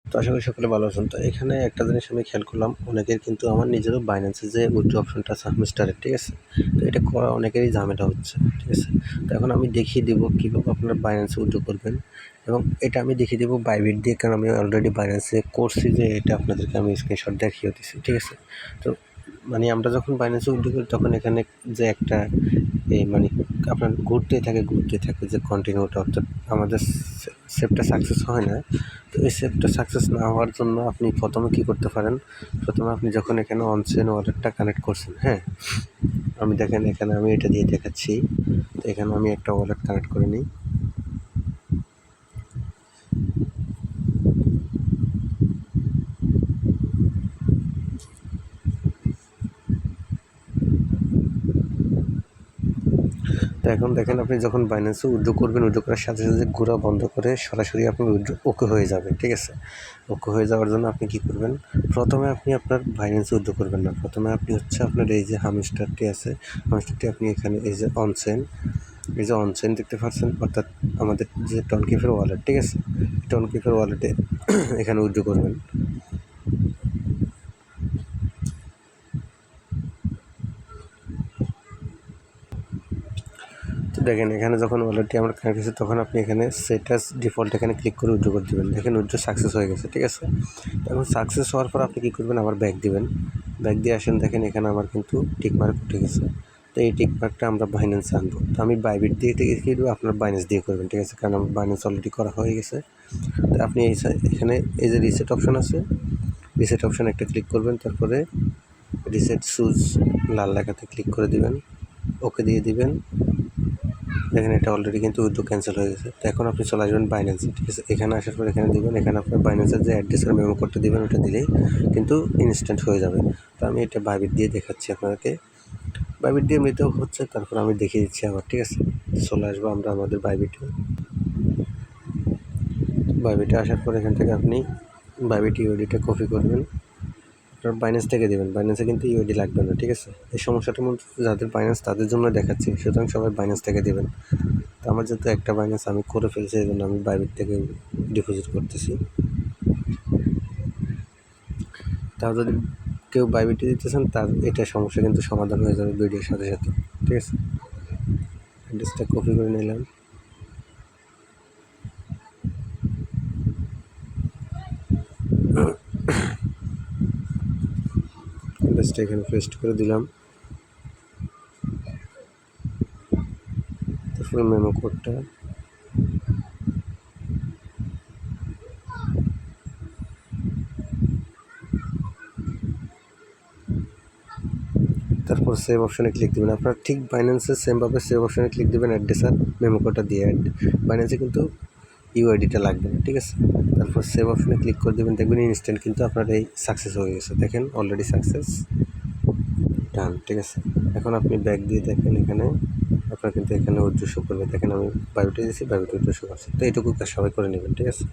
তো আশা করি সকলে ভালো আছেন। তো এখানে একটা জিনিস আমি খেয়াল করলাম, অনেকের কিন্তু আমার নিজেরও বাইন্যান্সে যে উইথড্র অপশনটা আছে হামস্টারের, ঠিক আছে? তো এটা করা অনেকেরই ঝামেলা হচ্ছে, ঠিক আছে? তো এখন আমি দেখিয়ে দেবো কীভাবে আপনারা বাইন্যান্সে উইথড্র করবেন, এবং এটা আমি দেখিয়ে দেবো বাইবিট দিয়ে, কারণ আমি অলরেডি বাইন্যান্সে করছি, যে এটা আপনাদেরকে আমি স্ক্রিনশট দেখিয়ে দিচ্ছি, ঠিক আছে? তো মানে আমরা যখন বাইন্যান্সে উইথড্র করি তখন এখানে যে একটা মানে আপনার ঘুরতেই থাকে যে কন্টিনিউটা, অর্থাৎ আমাদের সেভটা সাকসেস হয় না। তো এই সেভটা সাকসেস না হওয়ার জন্য আপনি প্রথমে কী করতে পারেন, প্রথমে আপনি যখন এখানে অনচেন ওয়ালেটটা কানেক্ট করছেন, হ্যাঁ, আমি দেখেন এখানে আমি এটা দিয়ে দেখাচ্ছি। তো এখানে আমি একটা ওয়ালেট কানেক্ট করে নিই। তো এখন দেখেন আপনি যখন বাইন্যান্সে উইথড্র করবেন, উইথড্র করার সাথে সাথে ঘোরা বন্ধ করে সরাসরি আপনি উইথড্র ওকে হয়ে যাবে, ঠিক আছে? ওকে হয়ে যাওয়ার জন্য আপনি কী করবেন, প্রথমে আপনি আপনার বাইন্যান্সে উইথড্র করবেন না, প্রথমে আপনি হচ্ছে আপনার এই যে হামস্টারটি আছে, হামস্টারটি আপনি এখানে এই যে অনচেন দেখতে পাচ্ছেন, অর্থাৎ আমাদের যে টনকিপের ওয়ালেট, ঠিক আছে? টনকিপের ওয়ালেটে এখানে উইথড্র করবেন। তো দেখেন এখানে যখন ওয়ালেটটি আমার কানেক্ট হয়েছে, তখন আপনি এখানে সেটাস ডিফল্ট এখানে ক্লিক করে উইথড্র করে দেবেন। দেখেন উইথড্র সাকসেস হয়ে গেছে, ঠিক আছে? এখন সাকসেস হওয়ার পর আপনি কী করবেন, আবার ব্যাক দিবেন। ব্যাক দিয়ে আসেন, দেখেন এখানে আমার কিন্তু টিকমার্ক উঠে গেছে। তো এই টিকমার্কটা আমরা বাইন্যান্সে আনবো। তো আমি বাইবিট দিয়ে দেখিয়ে দেবো, আপনার বাইন্যান্স দিয়ে করবেন, ঠিক আছে? কারণ আমার বাইন্যান্স অলরেডি করা হয়ে গেছে। তো আপনি এখানে এই যে রিসেট অপশন আছে, রিসেট অপশন একটা ক্লিক করবেন, তারপরে রিসেট সুজ লাল লেখাতে ক্লিক করে দিবেন, ওকে দিয়ে দিবেন। দেখেন এটা অলরেডি কিন্তু উইথড্র ক্যান্সেল হয়ে গেছে। তো এখন আপনি চলে আসবেন বাইন্যান্সে, ঠিক আছে? এখানে আসার পর এখানে দিবেন, এখানে আপনার বাইন্যান্সের যে অ্যাড্রেস আর মেমো কোডটা দিবেন, ওটা দিলেই কিন্তু ইনস্ট্যান্ট হয়ে যাবে। তো আমি এটা বাইবিট দিয়ে দেখাচ্ছি আপনাদেরকে। বাইবিট দিয়ে এমনিতেও হচ্ছে, তারপর আমি দেখিয়ে দিচ্ছি আবার, ঠিক আছে? চলে আসবো আমরা আমাদের বাইবিটে। বাইবিটে আসার পর এখান থেকে আপনি বাইবিট ইউআইডিটা কপি করবেন, আপনার বাইন্যান্স থেকে দেবেন। বাইন্যান্সে কিন্তু ইউআইডি লাগবে না, ঠিক আছে? এই সমস্যাটার মধ্যে যাদের বাইন্যান্স তাদের জন্য দেখাচ্ছি, সুতরাং সবাই বাইন্যান্স থেকে দেবেন। তো আমার যেহেতু একটা বাইন্যান্স আমি করে ফেলছি, এই জন্য আমি বাইবিট থেকে ডিপোজিট করতেছি। তাও যদি কেউ বাইবিটে দিতেছেন, তার এটা সমস্যা কিন্তু সমাধান হয়ে যাবে ভিডিওর সাথে সাথে, ঠিক আছে? অ্যাড্রেসটা কপি করে নিলাম, অ্যাড্রেসটা এখানে পেস্ট করে দিলাম, তারপরে মেমো কোডটা, তারপর সেভ অপশনে ক্লিক দেবেন। আপনার ঠিক বাইন্যান্সে সেমভাবে সেভ অপশনে ক্লিক দেবেন, অ্যাড্রেস আর মেমো কোডটা দিয়ে। বাইন্যান্সে কিন্তু ইউআইডিটা লাগবে না, ঠিক আছে? তারপর সেভ অপশনে ক্লিক করে দেবেন, দেখবেন ইনস্ট্যান্ট কিন্তু আপনার এই সাকসেস হয়ে গেছে। দেখেন অলরেডি সাকসেস ডান, ঠিক আছে? এখন আপনি ব্যাক দিয়ে দেখেন, এখানে আপনার কিন্তু এখানে উইথড্র শো করবে। দেখেন আমি বাইবিটে দিয়েছি, বাইবিটে উইথড্র শো করছে। তো এইটুকু কাজ সবাই করে নেবেন, ঠিক আছে?